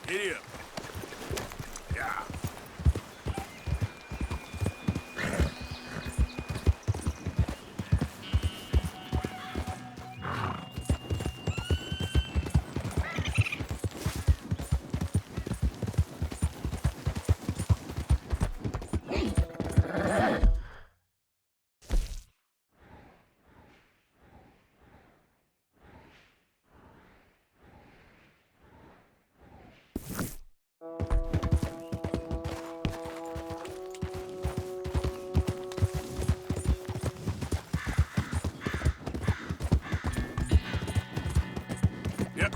Giddy up. Yeah. Yep. Yeah.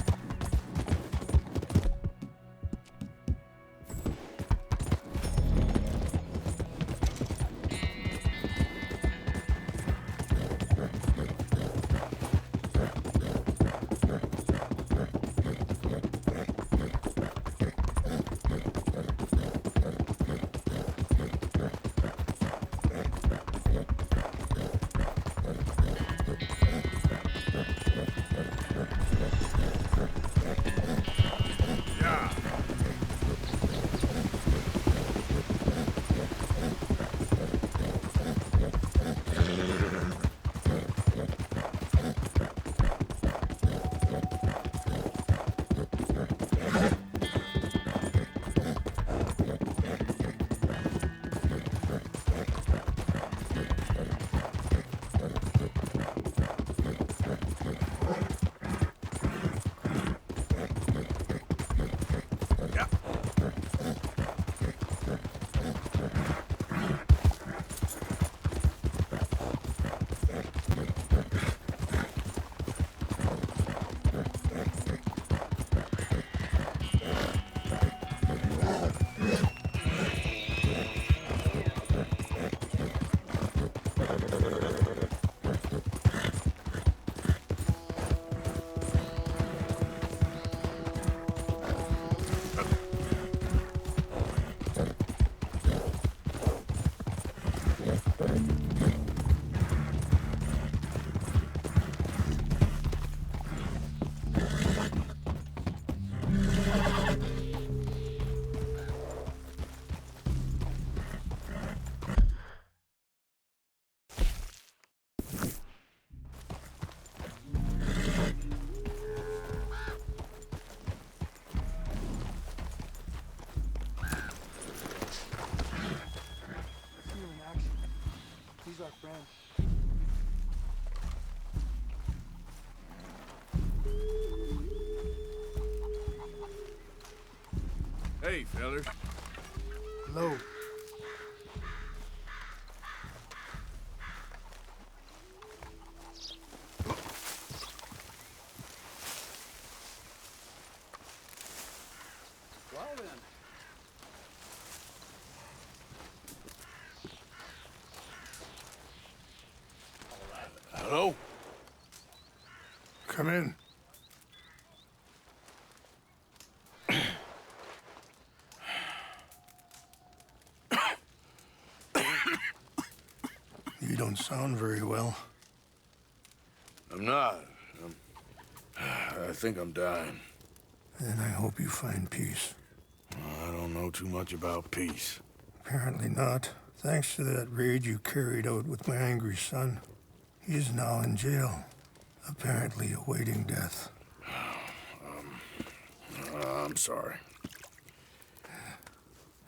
Yeah. See him in action. He's our friend. Hey, fellas. Hello. Well then. Hello? Come in. You don't sound very well. I'm not. I think I'm dying. Then I hope you find peace. I don't know too much about peace. Apparently not. Thanks to that raid you carried out with my angry son. He is now in jail, apparently awaiting death. I'm sorry.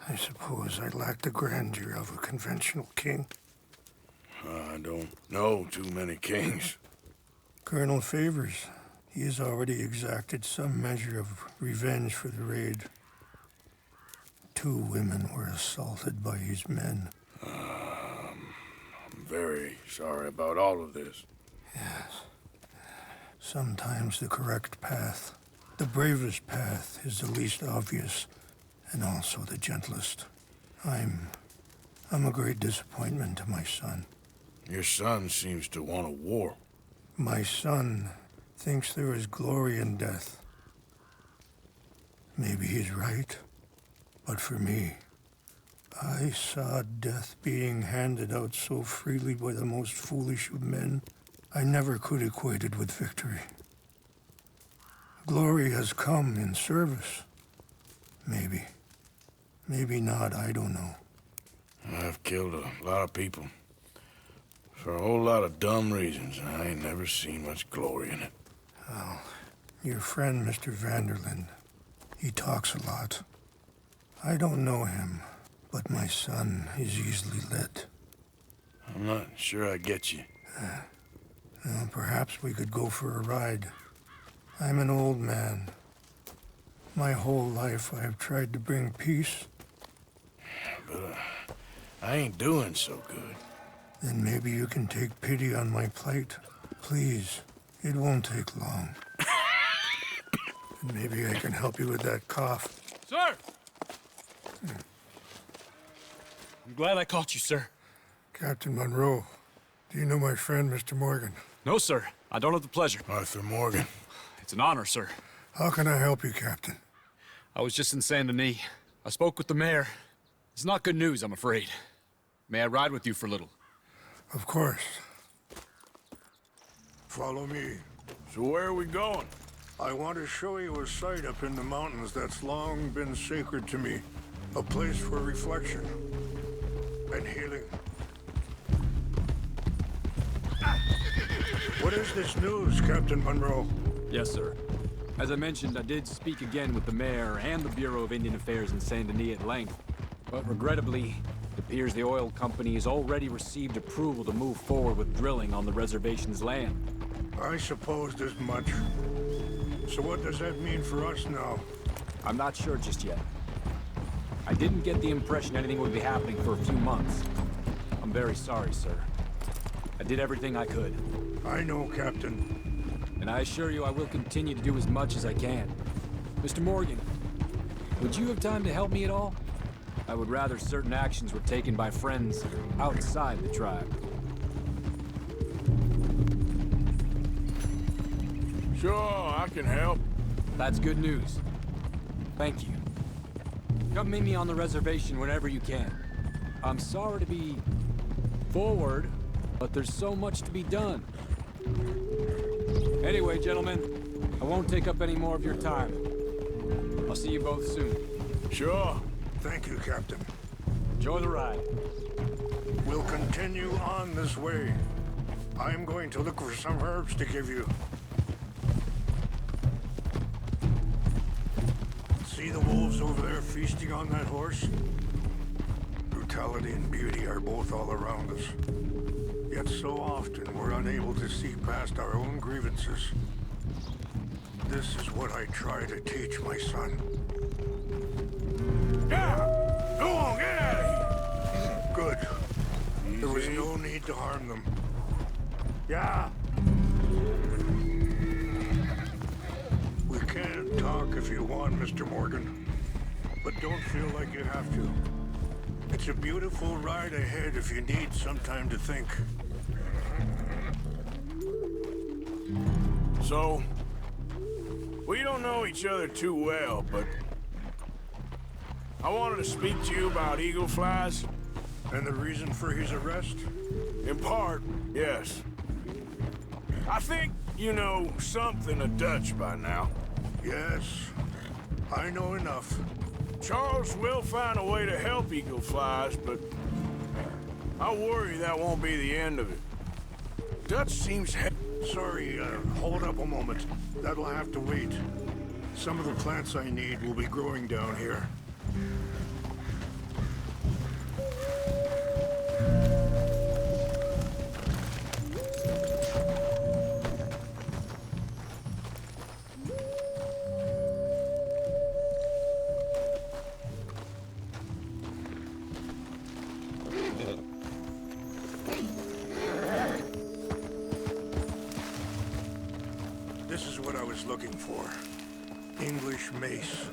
I suppose I lack the grandeur of a conventional king. I don't know too many kings. Colonel Favors, he has already exacted some measure of revenge for the raid. 2 women were assaulted by his men. I'm very sorry about all of this. Yes. Sometimes the correct path, the bravest path, is the least obvious, and also the gentlest. I'm a great disappointment to my son. Your son seems to want a war. My son thinks there is glory in death. Maybe he's right, but for me, I saw death being handed out so freely by the most foolish of men, I never could equate it with victory. Glory has come in service, Maybe. Maybe not, I don't know. I've killed a lot of people. For a whole lot of dumb reasons, and I ain't never seen much glory in it. Well, your friend, Mr. Vanderlyn, he talks a lot. I don't know him, but my son is easily led. I'm not sure I get you. Well, perhaps we could go for a ride. I'm an old man. My whole life I have tried to bring peace. But I ain't doing so good. Then maybe you can take pity on my plight. Please, it won't take long. And maybe I can help you with that cough. Sir! I'm glad I caught you, sir. Captain Monroe, do you know my friend, Mr. Morgan? No, sir. I don't have the pleasure. Arthur Morgan. It's an honor, sir. How can I help you, Captain? I was just in Saint Denis. I spoke with the mayor. It's not good news, I'm afraid. May I ride with you for a little? Of course. Follow me. So where are we going? I want to show you a site up in the mountains that's long been sacred to me. A place for reflection and healing. What is this news, Captain Monroe? Yes, sir. As I mentioned, I did speak again with the mayor and the Bureau of Indian Affairs in Saint Denis at length. But regrettably, it appears the oil company has already received approval to move forward with drilling on the reservation's land. I supposed as much. So what does that mean for us now? I'm not sure just yet. I didn't get the impression anything would be happening for a few months. I'm very sorry, sir. I did everything I could. I know, Captain. And I assure you I will continue to do as much as I can. Mr. Morgan, would you have time to help me at all? I would rather certain actions were taken by friends outside the tribe. Sure, I can help. That's good news. Thank you. Come meet me on the reservation whenever you can. I'm sorry to be forward, but there's so much to be done. Anyway, gentlemen, I won't take up any more of your time. I'll see you both soon. Sure. Thank you, Captain. Enjoy the ride. We'll continue on this way. I'm going to look for some herbs to give you. See the wolves over there feasting on that horse? Brutality and beauty are both all around us. Yet so often we're unable to see past our own grievances. This is what I try to teach my son. Yeah! Go on, get out of here! Good. There was no need to harm them. Yeah. We can talk if you want, Mr. Morgan. But don't feel like you have to. It's a beautiful ride ahead if you need some time to think. So, we don't know each other too well, but I wanted to speak to you about eagle flies. And the reason for his arrest? In part, yes. I think you know something of Dutch by now. Yes, I know enough. Charles will find a way to help eagle flies, but I worry that won't be the end of it. Dutch seems Sorry, hold up a moment. That'll have to wait. Some of the plants I need will be growing down here. This is what I was looking for. English mace.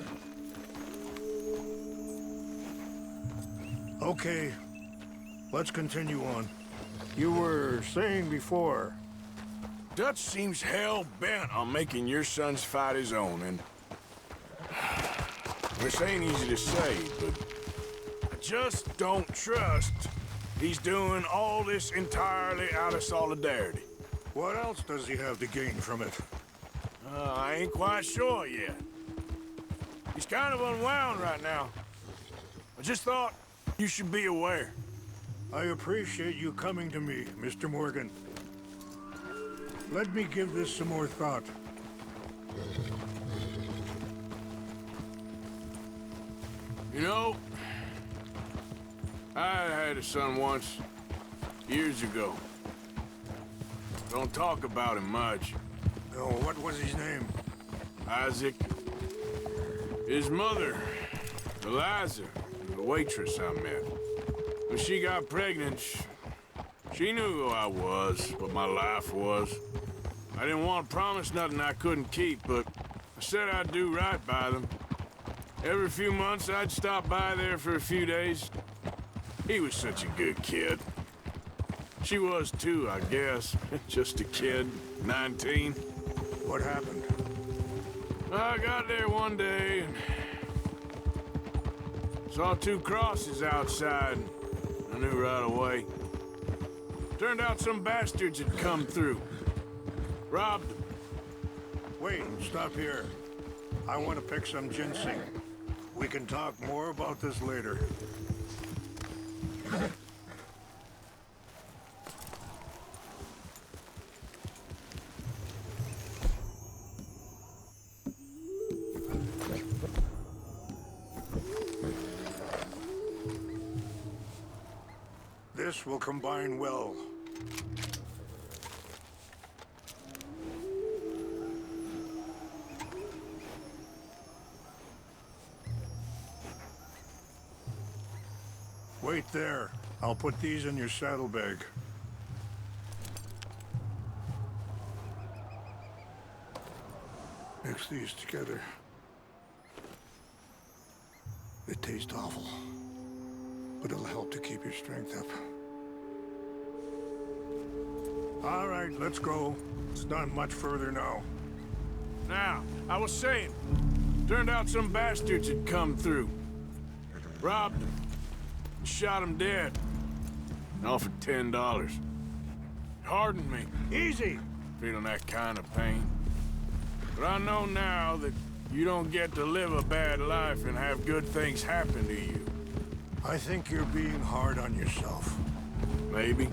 Okay, let's continue on. You were saying before... Dutch seems hell-bent on making your sons fight his own, and... This ain't easy to say, but... I just don't trust he's doing all this entirely out of solidarity. What else does he have to gain from it? I ain't quite sure yet. He's kind of unwound right now. I just thought you should be aware. I appreciate you coming to me, Mr. Morgan. Let me give this some more thought. You know, I had a son once, years ago. Don't talk about him much. Oh, what was his name? Isaac. His mother, Eliza, the waitress I met. When she got pregnant, she knew who I was, what my life was. I didn't want to promise nothing I couldn't keep, but I said I'd do right by them. Every few months, I'd stop by there for a few days. He was such a good kid. She was too, I guess. Just a kid, 19. What happened? I got there one day and saw 2 crosses outside. I knew right away. Turned out some bastards had come through. Robbed them. Wait, stop here. I want to pick some ginseng. We can talk more about this later. This will combine well. Wait there. I'll put these in your saddlebag. Mix these together. They taste awful, but it'll help to keep your strength up. All right, let's go. It's not much further now. Now, I was saying, turned out some bastards had come through. Robbed them. Shot him dead. And offered $10. Hardened me. Easy! Feeling that kind of pain. But I know now that you don't get to live a bad life and have good things happen to you. I think you're being hard on yourself. Maybe.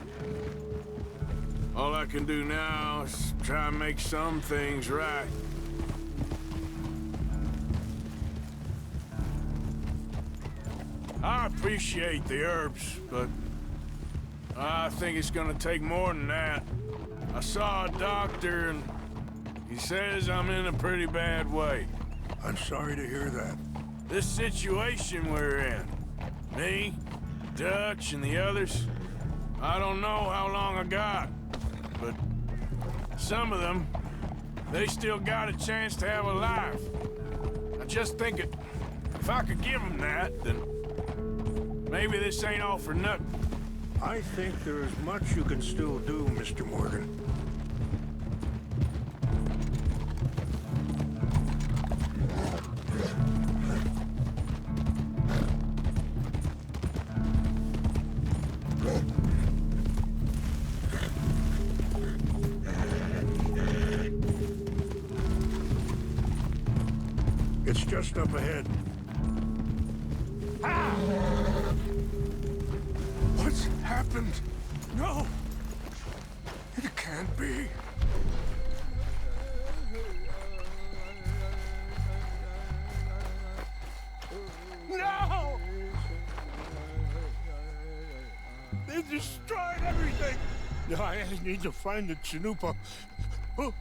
All I can do now is try and make some things right. I appreciate the herbs, but I think it's gonna take more than that. I saw a doctor and he says I'm in a pretty bad way. I'm sorry to hear that. This situation we're in, me, Dutch, and the others, I don't know how long I got, but some of them, they still got a chance to have a life. I just think if I could give them that, then maybe this ain't all for nothing. I think there is much you can still do, Mr. Morgan. It's just up ahead. What's happened? No! It can't be. No! They destroyed everything! I need to find the Chanupa. Who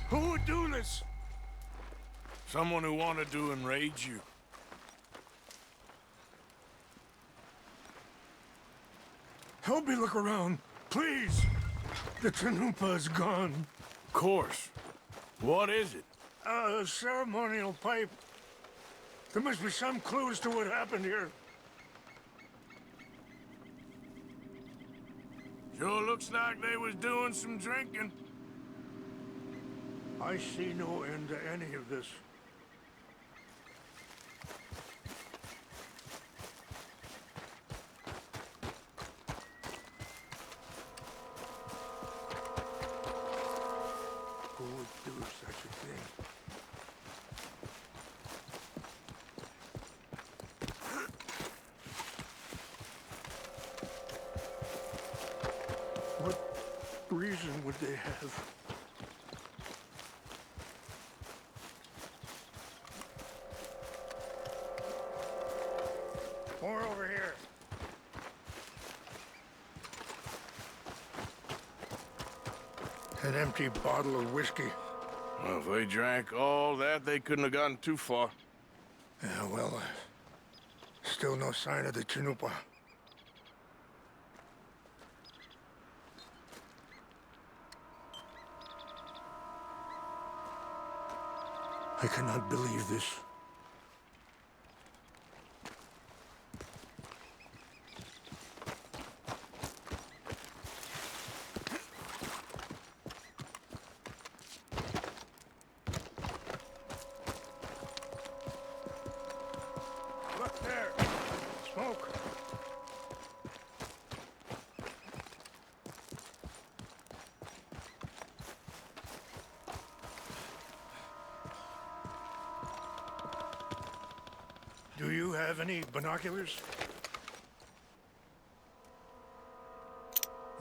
would do this? Someone who wanted to enrage you. Help me look around, please. The Chanupa is gone. Of course. What is it? A ceremonial pipe. There must be some clues to what happened here. Sure looks like they was doing some drinking. I see no end to any of this. Who would do such a thing? reason would they have? More over here. An empty bottle of whiskey. Well, if they drank all that, they couldn't have gotten too far. Yeah, well, still no sign of the Chanupa. I cannot believe this. Look there! Smoke! Do you have any binoculars?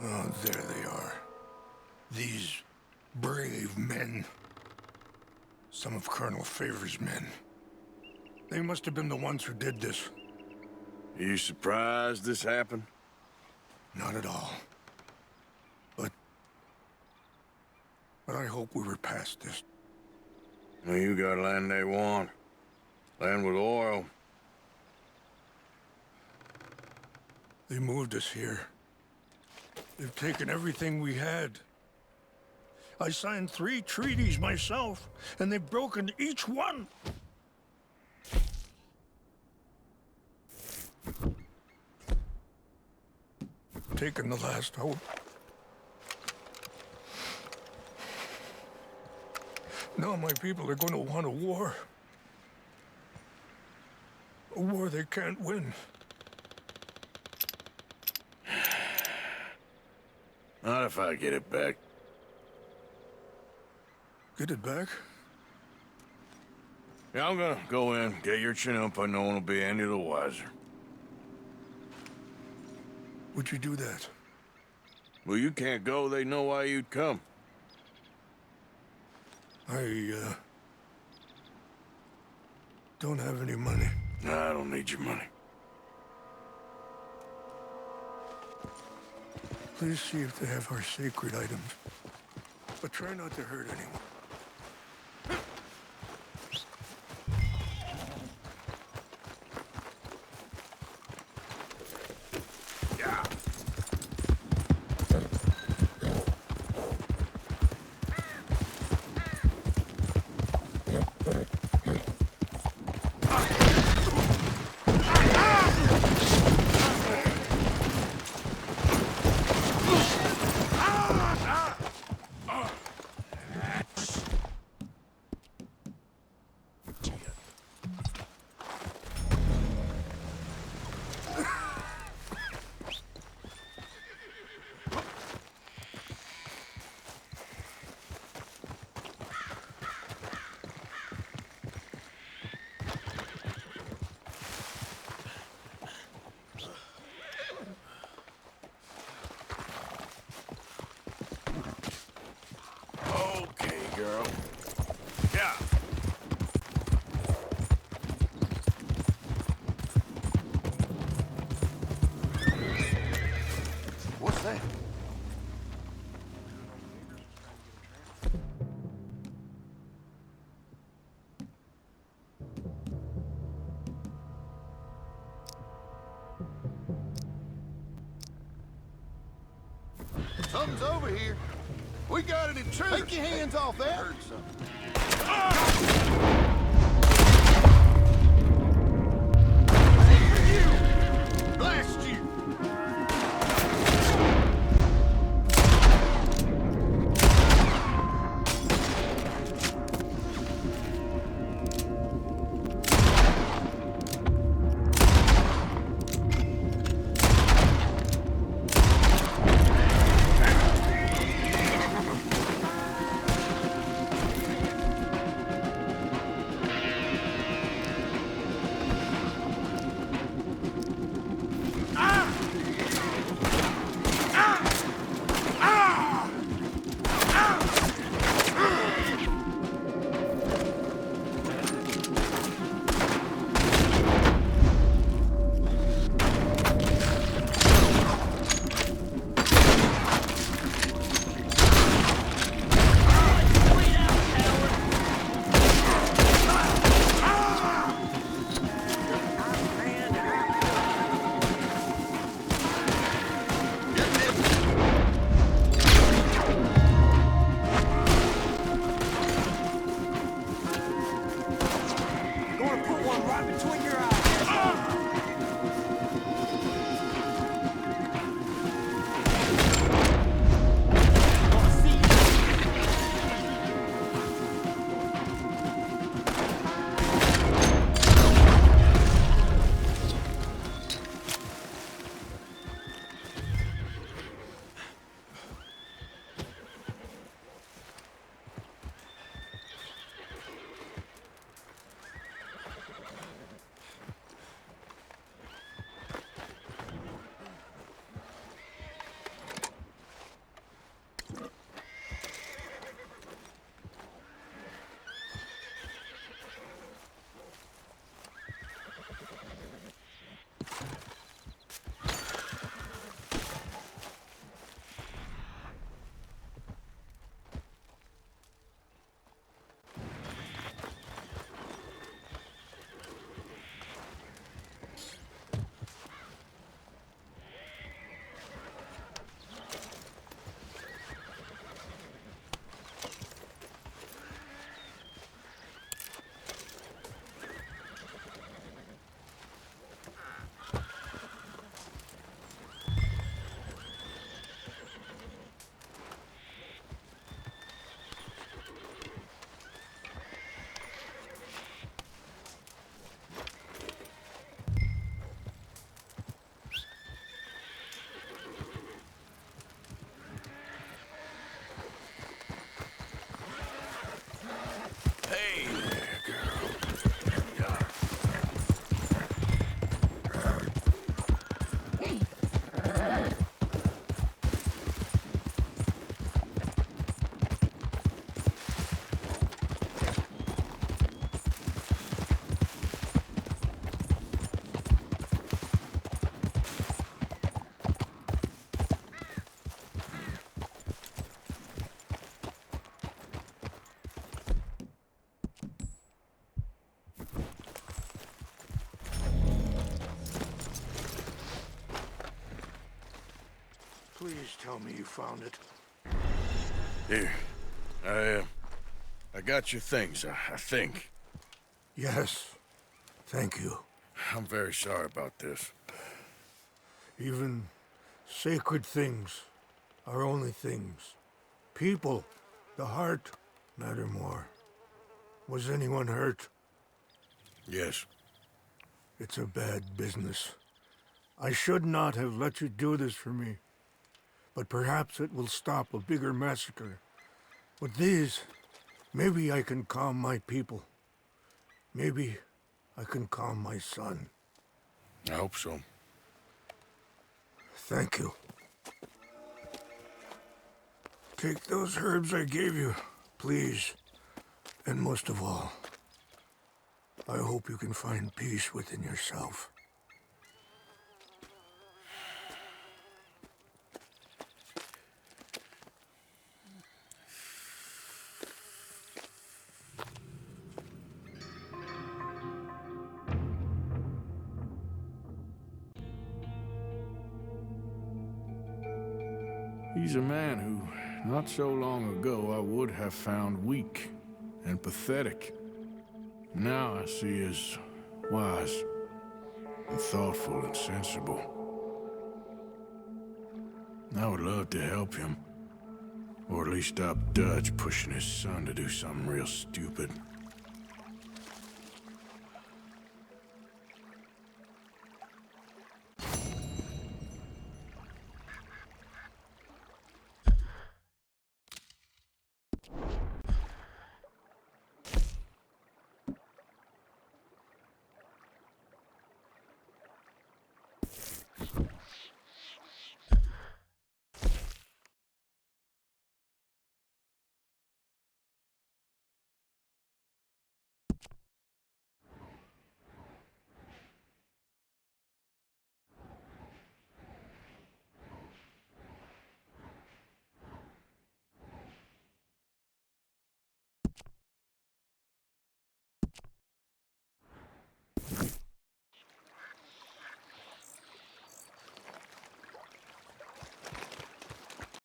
Oh, there they are. These brave men. Some of Colonel Favor's men. They must have been the ones who did this. Are you surprised this happened? Not at all. But I hope we were past this. Well, you got land they want. Land with oil. They moved us here. They've taken everything we had. I signed 3 treaties myself, and they've broken each one. Taken the last hope. Now my people are going to want a war. A war they can't win. Not if I get it back. Get it back? Yeah, I'm gonna go in, get your Chanupa, no one will be any the wiser. Would you do that? Well, you can't go, they know why you'd come. I don't have any money. No, I don't need your money. Please see if they have our sacred items. But try not to hurt anyone. Okay, girl. Yeah. What's that? Something's over here. We got an intruder. Take your hands off that. I heard something. Blast you! Please tell me you found it. Here. I got your things, I think. Yes. Thank you. I'm very sorry about this. Even sacred things are only things. People, the heart, matter more. Was anyone hurt? Yes. It's a bad business. I should not have let you do this for me. But perhaps it will stop a bigger massacre. With these, maybe I can calm my people. Maybe I can calm my son. I hope so. Thank you. Take those herbs I gave you, please. And most of all, I hope you can find peace within yourself. He's a man who, not so long ago, I would have found weak and pathetic. Now I see as wise and thoughtful and sensible. I would love to help him, or at least stop Dutch pushing his son to do something real stupid.